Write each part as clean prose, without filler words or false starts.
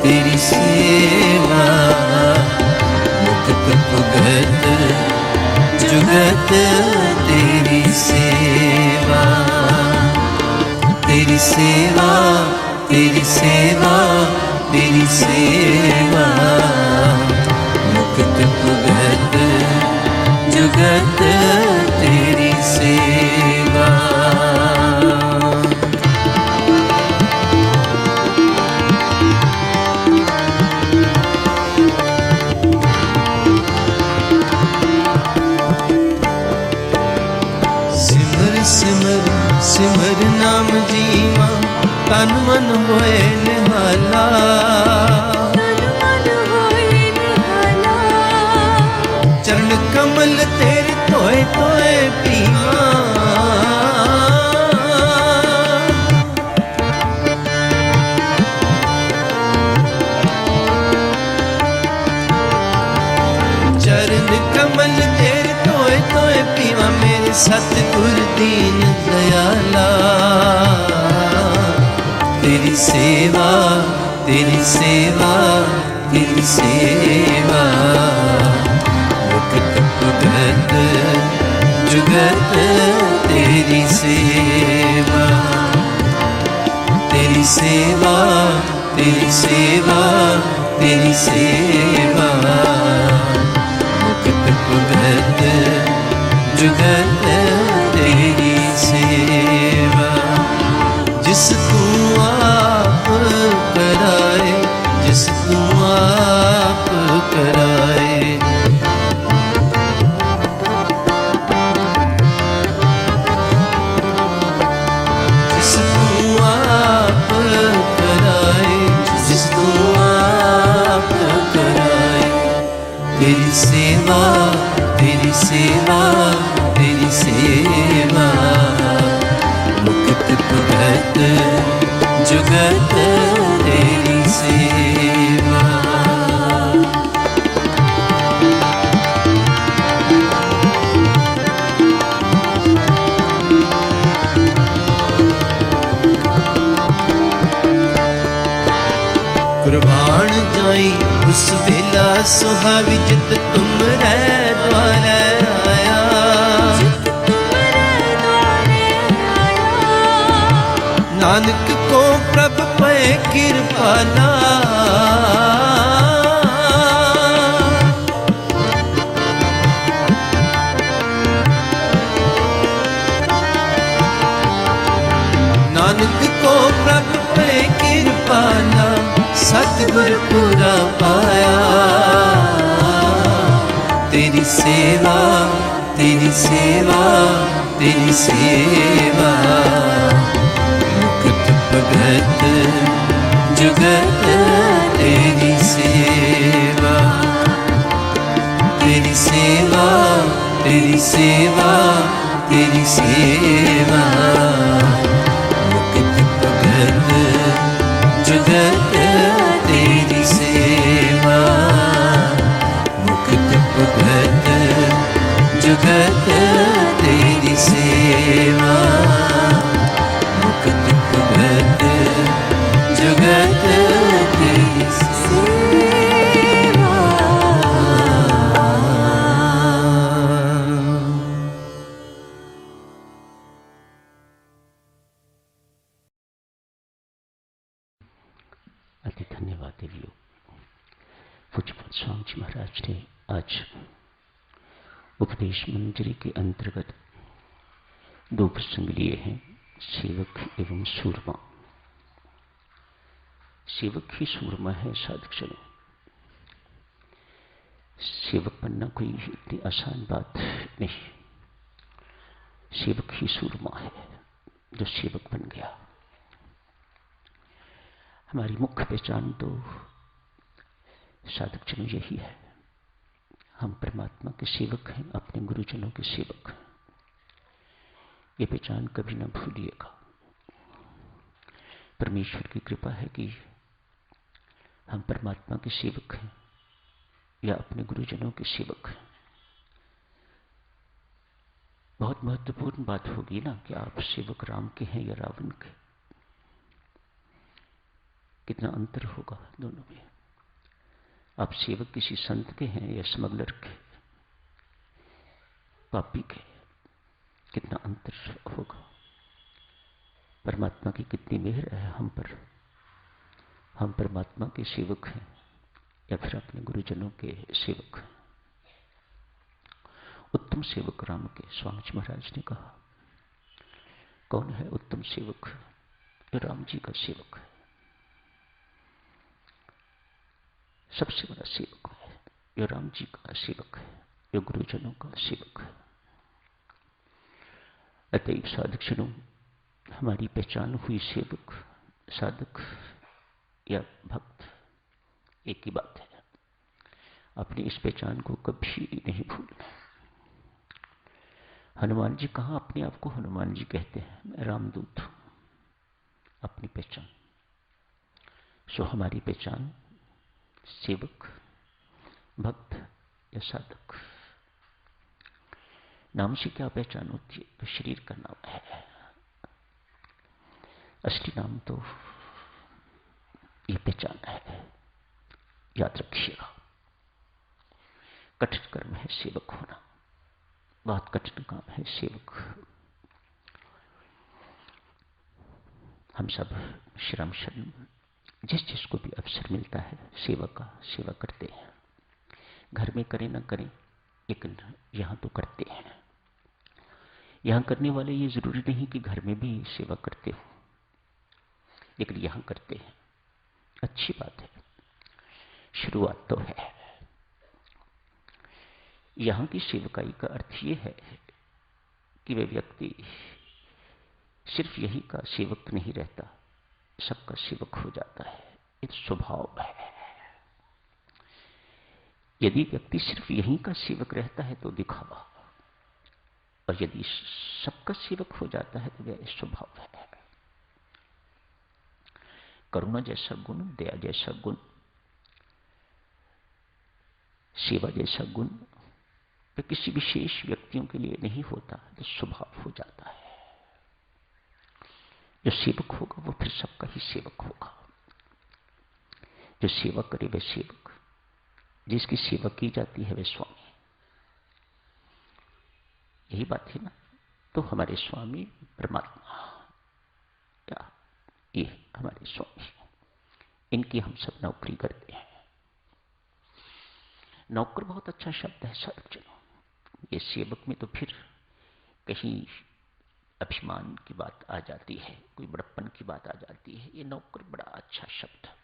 तेरी सेवा मुक्त भुगत जुगत तेरी सेवा, तेरी सेवा, तेरी सेवा, तेरी सेवा मुक्त भुगत जुगत तेरी सेवा। सिमर सिमर नाम जीवा तन मन होए निहाला, चरण कमल तेरे तोए तोए पीवा, चरण कमल तेरे तोए तोए पीवा मेरे सतगुर दीन दयाला। तेरी सेवा, तेरी सेवा, तेरी सेवा मुक्त भुगत जुगत तेरी सेवा, तेरी सेवा, तेरी सेवा, तेरी सेवा मुक्त भुगत जुगत तेरी सेवा। जिस तू आप कराए, जिस तू आप कराए, जिस तू आप कराए, जिस तू आप कराए, तेरी सेवा, तेरी सेवा, तेरी सेवा मुक्त भुगत जुगत तेरी सेवा। कुर्बान जाई उस वेला सुहावी जित तुम रह द्वारे आया, नानक को प्रभ पे कृपाला, नानक को प्रभ पे कृपाला सतगुर पूरा पाया। तेरी सेवा, तेरी सेवा, तेरी सेवा मुक्त भुगत जुगत तेरी सेवा, तेरी सेवा, तेरी सेवा, तेरी सेवा मुक्त भुगत जुगत तेरी सेवा, मुक्त भुगत जुगत तेरी सेवा, मुक्त भुगत जुगत तेरी सेवा। अति धन्यवाद देवियों। पूज्यपाद स्वामी जी महाराज ने आज उपदेश मंजरी के अंतर्गत दो प्रसंग लिए हैं, सेवक एवं सूरमा। सेवक ही सूरमा है साधकजनों। सेवक बनना कोई इतनी आसान बात नहीं। सेवक ही सूरमा है जो सेवक बन गया। हमारी मुख्य पहचान तो साधकजनों यही है, हम परमात्मा के सेवक हैं, अपने गुरुजनों के सेवक हैं। ये पहचान कभी ना भूलिएगा। परमेश्वर की कृपा है कि हम परमात्मा के सेवक हैं या अपने गुरुजनों के सेवक हैं। बहुत महत्वपूर्ण बात होगी। होगी ना कि आप सेवक राम के हैं या रावण के। कितना अंतर होगा दोनों में। आप सेवक किसी संत के हैं या स्मगलर के, पापी के, कितना अंतर होगा। परमात्मा की कितनी मेहर है हम पर। हम परमात्मा के सेवक हैं या फिर अपने गुरुजनों के सेवक हैं। उत्तम सेवक राम के स्वामी जी महाराज ने कहा, कौन है उत्तम सेवक? ये राम जी का सेवक है, सबसे बड़ा सेवक है। ये राम जी का सेवक है, ये गुरुजनों का सेवक है। अतएव साधकजनों, हमारी पहचान हुई सेवक, साधक या भक्त एक ही बात है। अपनी इस पहचान को कभी नहीं भूलना। हनुमान जी कहाँ अपने आप को हनुमान जी कहते हैं? मैं रामदूत हूं, अपनी पहचान। सो हमारी पहचान सेवक, भक्त या साधक। नाम से क्या पहचान होती है? तो शरीर का नाम है, असली नाम तो ये पहचान है। याद रखिएगा, कठिन कर्म है सेवक होना, बहुत कठिन काम है सेवक। हम सब श्रम शरण जिस जिसको भी अवसर मिलता है सेवा का, सेवा करते हैं। घर में करें ना करें, लेकिन यहां तो करते हैं। यहां करने वाले ये जरूरी नहीं कि घर में भी सेवा करते हो, लेकिन यहां करते हैं, अच्छी बात है, शुरुआत तो है। यहां की सेवकाई का अर्थ ये है कि वे व्यक्ति सिर्फ यही का सेवक नहीं रहता, सबका सेवक हो जाता है। ये स्वभाव है। यदि व्यक्ति सिर्फ यहीं का सेवक रहता है तो दिखावा, और यदि सबका सेवक हो जाता है तो वह स्वभाव है। करुणा जैसा गुण, दया जैसा गुण, सेवा जैसा गुण तो किसी विशेष व्यक्तियों के लिए नहीं होता, तो स्वभाव हो जाता है। जो सेवक होगा वो फिर सबका ही सेवक होगा। जो सेवा करे वह सेवक, जिसकी सेवा की जाती है वह स्वामी। यही बात है ना। तो हमारे स्वामी परमात्मा, क्या ये हमारे स्वामी, इनकी हम सब नौकरी करते हैं। नौकर बहुत अच्छा शब्द है साधकजनों। ये सेवक में तो फिर कहीं अभिमान की बात आ जाती है, कोई बड़प्पन की बात आ जाती है। ये नौकर बड़ा अच्छा शब्द है।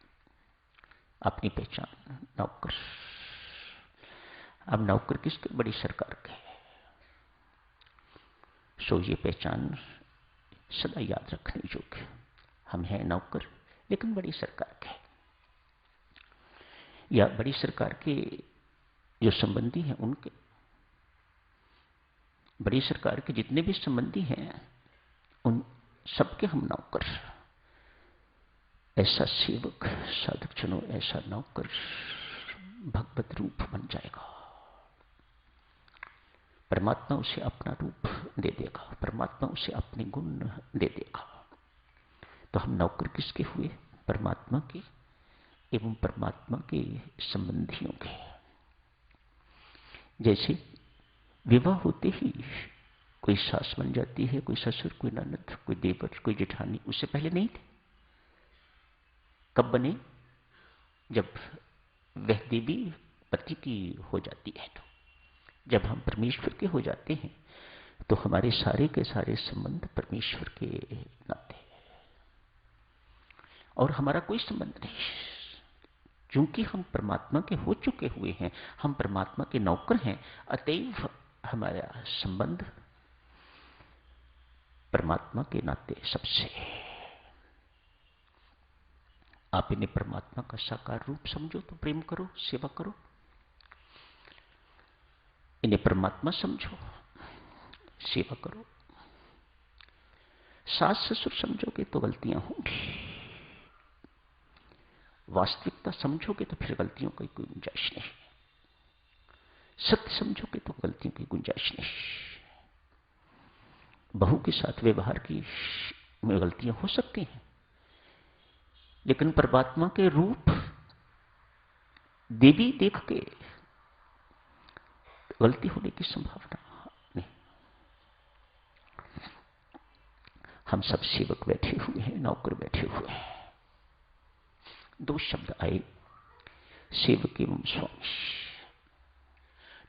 अपनी पहचान नौकर। अब नौकर किसके? बड़ी सरकार के। सो ये पहचान सदा याद रखने योग्य। हम हैं नौकर, लेकिन बड़ी सरकार के, या बड़ी सरकार के जो संबंधी हैं उनके, बड़ी सरकार के जितने भी संबंधी हैं उन सबके हम नौकर। ऐसा सेवक साधकजनों, ऐसा नौकर भगवत रूप बन जाएगा। परमात्मा उसे अपना रूप दे देगा, परमात्मा उसे अपने गुण दे देगा। तो हम नौकर किसके हुए? परमात्मा के एवं परमात्मा के संबंधियों के। जैसे विवाह होते ही कोई सास बन जाती है, कोई ससुर, कोई ननद, कोई देवर, कोई जेठानी। उससे पहले नहीं थे। कब बने? जब वह देवी पति की हो जाती है। तो जब हम परमेश्वर के हो जाते हैं तो हमारे सारे के सारे संबंध परमेश्वर के नाते, और हमारा कोई संबंध नहीं। क्योंकि हम परमात्मा के हो चुके हुए हैं, हम परमात्मा के नौकर हैं, अतएव हमारा संबंध परमात्मा के नाते सबसे। आप इन्हें परमात्मा का साकार रूप समझो तो प्रेम करो, सेवा करो। इन्हें परमात्मा समझो, सेवा करो। सास ससुर समझोगे तो गलतियां होंगी, वास्तविकता समझोगे तो फिर गलतियों की कोई गुंजाइश नहीं। सत्य समझोगे तो गलतियों की गुंजाइश नहीं। बहू के साथ व्यवहार की में गलतियां हो सकती हैं, लेकिन परमात्मा के रूप देवी देख के गलती होने की संभावना नहीं। हम सब सेवक बैठे हुए हैं, नौकर बैठे हुए हैं। दो शब्द आए, सेवक एवं स्वामी।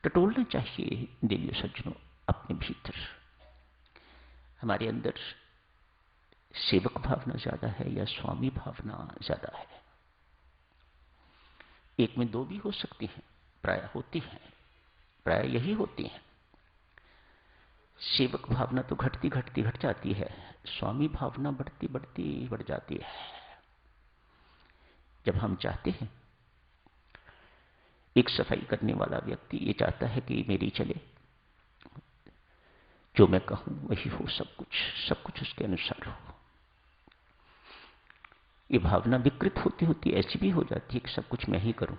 टटोलना चाहिए देवियों सज्जनों अपने भीतर। हमारे अंदर सेवक भावना ज्यादा है या स्वामी भावना ज्यादा है? एक में दो भी हो सकती हैं, प्राय होती हैं, प्राय यही होती हैं। सेवक भावना तो घटती घटती घट जाती है, स्वामी भावना बढ़ती बढ़ती बढ़ जाती है। जब हम चाहते हैं, एक सफाई करने वाला व्यक्ति ये चाहता है कि मेरी चले, जो मैं कहूं वही हो, सब कुछ उसके अनुसार हो। ये भावना विकृत होती होती ऐसी भी हो जाती है कि सब कुछ मैं ही करूं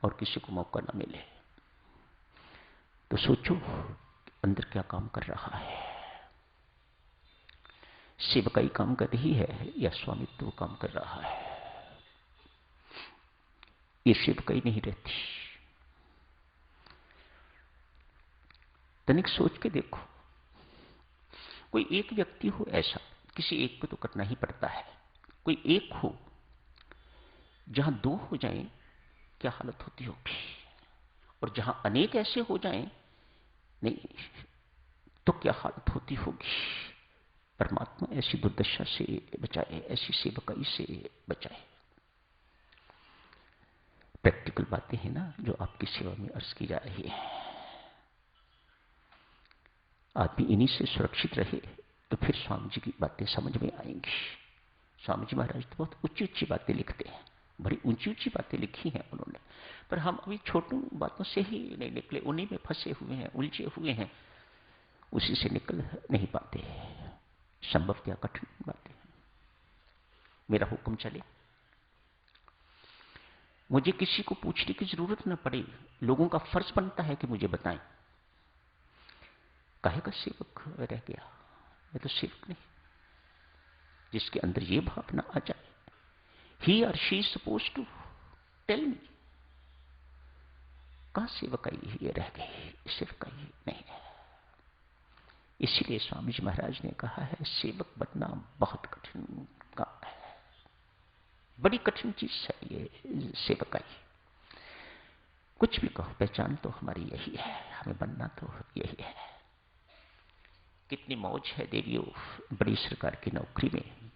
और किसी को मौका ना मिले। तो सोचो अंदर क्या काम कर रहा है। सेवकाई काम कर रही है या स्वामित्व काम कर रहा है? ये सेवकाई नहीं रहती। तनिक सोच के देखो, कोई एक व्यक्ति हो ऐसा, किसी एक को तो करना ही पड़ता है, कोई एक हो जहां दो हो जाएं, क्या हालत होती होगी? और जहां अनेक ऐसे हो जाएं, नहीं तो क्या हालत होती होगी? परमात्मा ऐसी दुर्दशा से बचाए, ऐसी सेवकाई से बचाए। प्रैक्टिकल बातें हैं ना जो आपकी सेवा में अर्ज की जा रही है। आदमी इन्हीं से सुरक्षित रहे तो फिर स्वामी जी की बातें समझ में आएंगी। स्वामी जी महाराज तो बहुत ऊंची ऊंची बातें लिखते हैं, बड़ी ऊंची ऊंची बातें लिखी हैं उन्होंने, पर हम अभी छोटी बातों से ही नहीं निकले, उन्हीं में फंसे हुए हैं, उलझे हुए हैं, उसी से निकल नहीं पाते। संभव क्या कठिन बातें हैं। मेरा हुक्म चले, मुझे किसी को पूछने की जरूरत न पड़े, लोगों का फर्ज बनता है कि मुझे बताएं। काहे का सेवक रह गया? मैं तो सेवक नहीं। जिसके अंदर ये भावना आ जाए, ही और she suppose to tell me, कहां सेवकाई ये रह गई? सेवकाई नहीं है। इसीलिए स्वामी जी महाराज ने कहा है, सेवक बनना बहुत कठिन काम है, बड़ी कठिन चीज है ये सेवकाई। कुछ भी कहो, पहचान तो हमारी यही है, हमें बनना तो यही है। कितनी मौज है देवियों, बड़ी सरकार की नौकरी में।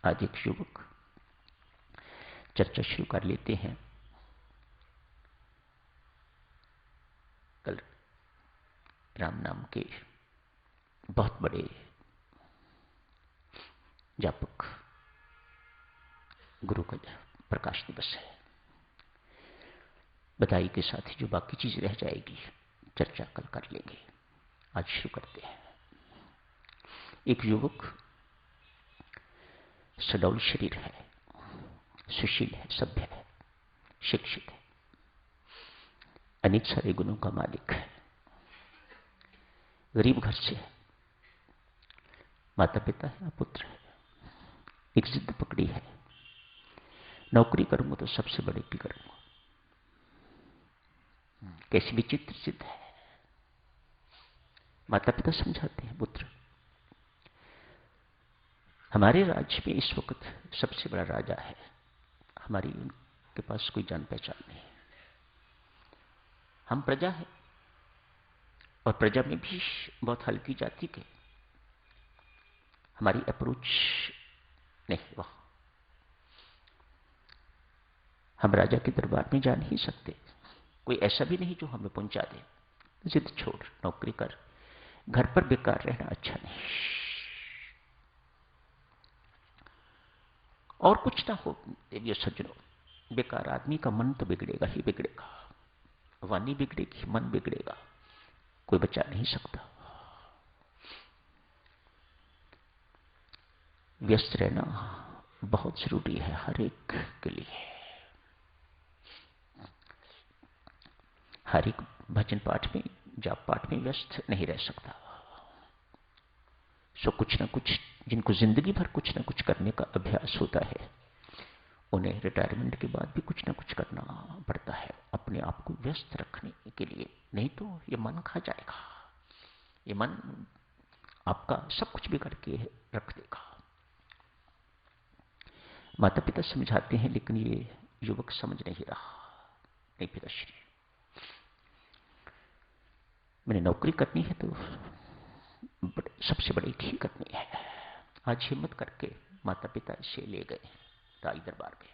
आज एक युवक चर्चा शुरू कर लेते हैं। कल राम नाम के बहुत बड़े जापक गुरु का प्रकाश दिवस है। बधाई के साथ ही जो बाकी चीज रह जाएगी चर्चा कल कर लेंगे। आज शुरू करते हैं। एक युवक सडौल शरीर है, सुशील है, सभ्य है, शिक्षित है, अनेक सारे गुणों का मालिक है, गरीब घर से है, माता पिता है, पुत्र है। एक जिद पकड़ी है, नौकरी करूंगा तो सबसे बड़े की करूंगा। कैसी विचित्र जिद है। माता पिता समझाते हैं, पुत्र हमारे राज्य में इस वक्त सबसे बड़ा राजा है, हमारी उनके पास कोई जान पहचान नहीं। हम प्रजा है और प्रजा में भी बहुत हल्की जाति के, हमारी अप्रोच नहीं वह। हम राजा के दरबार में जा नहीं सकते, कोई ऐसा भी नहीं जो हमें पहुंचा दे। जिद छोड़, नौकरी कर, घर पर बेकार रहना अच्छा नहीं। और कुछ ना हो देवियों सज्जनों, बेकार आदमी का मन तो बिगड़ेगा ही बिगड़ेगा, वाणी बिगड़ेगी, मन बिगड़ेगा, कोई बचा नहीं सकता। व्यस्त रहना बहुत जरूरी है हर एक के लिए। हर एक भजन पाठ में, जाप पाठ में व्यस्त नहीं रह सकता। सो कुछ ना कुछ, जिनको जिंदगी भर कुछ ना कुछ करने का अभ्यास होता है, उन्हें रिटायरमेंट के बाद भी कुछ ना कुछ करना पड़ता है अपने आप को व्यस्त रखने के लिए, नहीं तो ये मन खा जाएगा। ये मन आपका सब कुछ बिगाड़ के रख देगा। माता पिता समझाते हैं लेकिन ये युवक समझ नहीं रहा। नहीं पिताश्री, मैंने नौकरी करनी है तो सबसे बड़ी ठीक करनी है। आज हिम्मत करके माता पिता इसे ले गए राज दरबार में।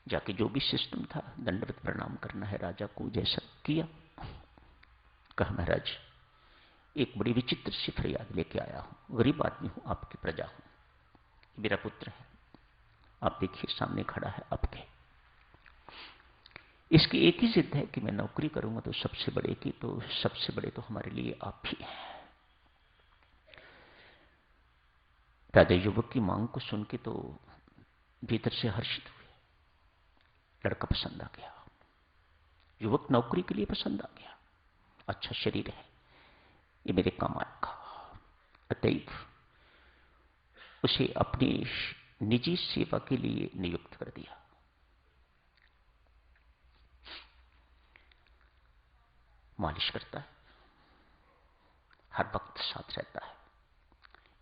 जाके जो भी सिस्टम था दंडवत प्रणाम करना है राजा को, जैसा किया। कहा महाराज एक बड़ी विचित्र सी फरियाद लेके आया हूं, गरीब आदमी हूं, आपकी प्रजा हूं, मेरा पुत्र है, आप देखिए सामने खड़ा है आपके। इसकी एक ही जिद है कि मैं नौकरी करूंगा तो सबसे बड़े तो हमारे लिए आप ही हैं। राजा युवक की मांग को सुन के तो भीतर से हर्षित हुए। लड़का पसंद आ गया, युवक नौकरी के लिए पसंद आ गया। अच्छा शरीर है, ये मेरे काम आएगा। अतएव उसे अपनी निजी सेवा के लिए नियुक्त कर दिया। मालिश करता है, हर वक्त साथ रहता है,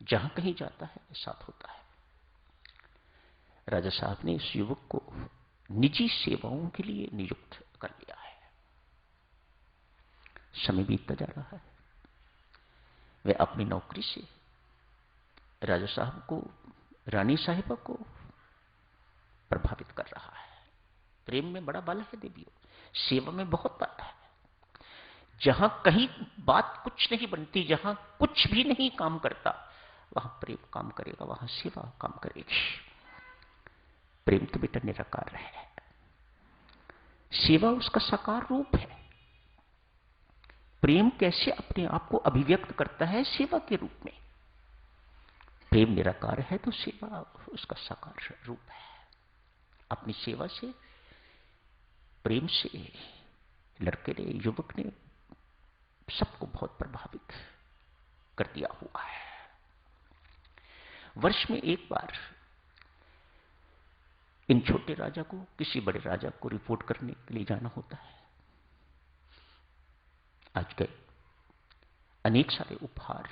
जहां कहीं जाता है साथ होता है। राजा साहब ने इस युवक को निजी सेवाओं के लिए नियुक्त कर लिया है। समय बीतता जा रहा है, वह अपनी नौकरी से राजा साहब को, रानी साहिबा को प्रभावित कर रहा है। प्रेम में बड़ा बल है देवियों, सेवा में बहुत बल है। जहां कहीं बात कुछ नहीं बनती, जहां कुछ भी नहीं काम करता, वहां प्रेम काम करेगा, वहां सेवा काम करेगी। प्रेम तो बेटा निराकार है, सेवा उसका साकार रूप है। प्रेम कैसे अपने आप को अभिव्यक्त करता है? सेवा के रूप में। प्रेम निराकार है तो सेवा उसका साकार रूप है। अपनी सेवा से, प्रेम से लड़के ने, युवक ने सबको बहुत प्रभावित कर दिया हुआ है। वर्ष में एक बार इन छोटे राजा को किसी बड़े राजा को रिपोर्ट करने के लिए जाना होता है। आज गए, अनेक सारे उपहार,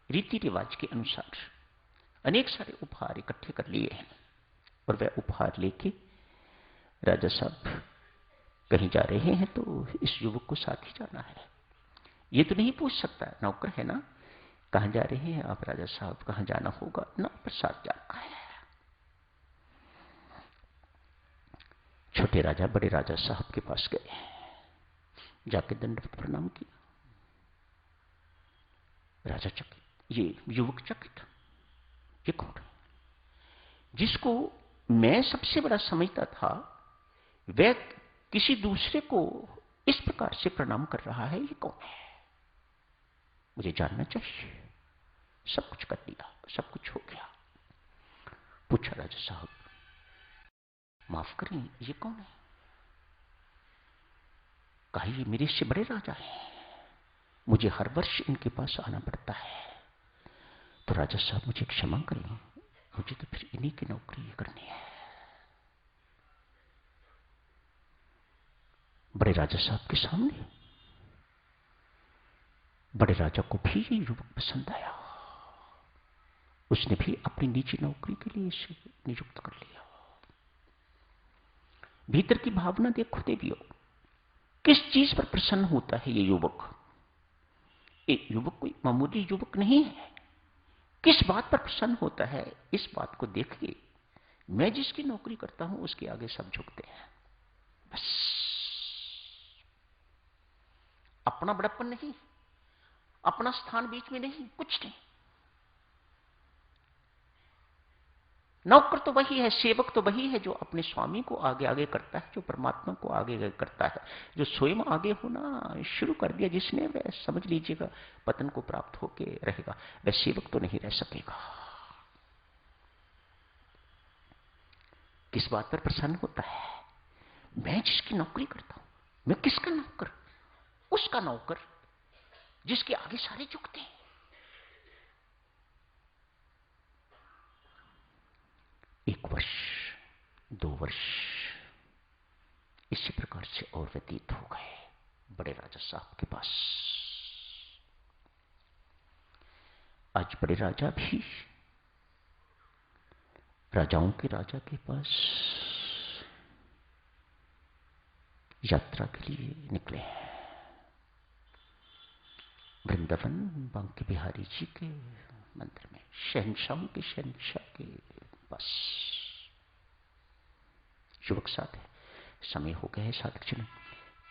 रीति रिवाज के अनुसार अनेक सारे उपहार इकट्ठे कर लिए हैं और वह उपहार लेके राजा साहब कहीं जा रहे हैं तो इस युवक को साथ ही जाना है। ये तो नहीं पूछ सकता, नौकर है ना, कहां जा रहे हैं आप राजा साहब, कहां जाना होगा ना, पर साथ जाना है। छोटे राजा बड़े राजा साहब के पास गए, जाके दंडवत प्रणाम किया। राजा चकित, ये युवक चकित, ये कौन है? जिसको मैं सबसे बड़ा समझता था वह किसी दूसरे को इस प्रकार से प्रणाम कर रहा है, ये कौन है? मुझे जानना चाहिए। सब कुछ कर दिया, सब कुछ हो गया। पूछा राजा साहब, माफ करें ये कौन है? कहा ये मेरे से बड़े राजा हैं, मुझे हर वर्ष इनके पास आना पड़ता है। तो राजा साहब मुझे क्षमा करें, मुझे तो फिर इन्हीं की नौकरी करनी है। बड़े राजा साहब के सामने बड़े राजा को भी ये युवक पसंद आया, उसने भी अपनी निजी नौकरी के लिए इसे नियुक्त कर लिया। भीतर की भावना देखो देवियों, किस चीज पर प्रसन्न होता है ये युवक? एक युवक कोई मामूली युवक नहीं है। किस बात पर प्रसन्न होता है? इस बात को देखिए, मैं जिसकी नौकरी करता हूं उसके आगे सब झुकते हैं। बस अपना बड़प्पन नहीं, अपना स्थान बीच में नहीं, कुछ नहीं। नौकर तो वही है, सेवक तो वही है जो अपने स्वामी को आगे आगे करता है, जो परमात्मा को आगे आगे करता है। जो स्वयं आगे होना शुरू कर दिया जिसने, वह समझ लीजिएगा पतन को प्राप्त होके रहेगा, वह सेवक तो नहीं रह सकेगा। किस बात पर प्रसन्न होता है? मैं जिसकी नौकरी करता हूं, मैं किसका नौकर? उसका नौकर जिसके आगे सारे झुकते हैं। 1 वर्ष, 2 वर्ष इसी प्रकार से और व्यतीत हो गए बड़े राजा साहब के पास। आज बड़े राजा भी राजाओं के राजा के पास यात्रा के लिए निकले हैं। वृंदावन बांके बिहारी जी के मंदिर में शहंशाह के शहंशाह के पास। युवक साथ है, समय हो गया है साधकजनों,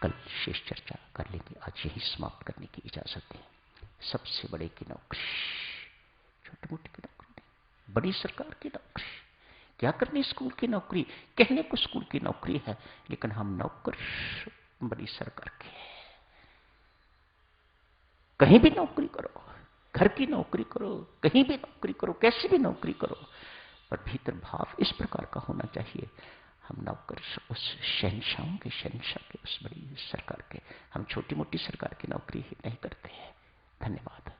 कल शेष चर्चा कर लेंगे। आज यही समाप्त करने की इजाजत है। सबसे बड़े की नौकरी, छोटी मोटी की नौकरी नहीं, बड़ी सरकार की नौकरी। क्या करनी स्कूल की नौकरी, कहने को स्कूल की नौकरी है, लेकिन हम नौकर बड़ी सरकार के हैं। कहीं भी नौकरी करो, घर की नौकरी करो, कहीं भी नौकरी करो, कैसी भी नौकरी करो, पर भीतर भाव इस प्रकार का होना चाहिए, हम नौकर उस शहंशाहों के शहंशाह के, उस बड़ी सरकार के। हम छोटी मोटी सरकार की नौकरी ही नहीं करते हैं। धन्यवाद।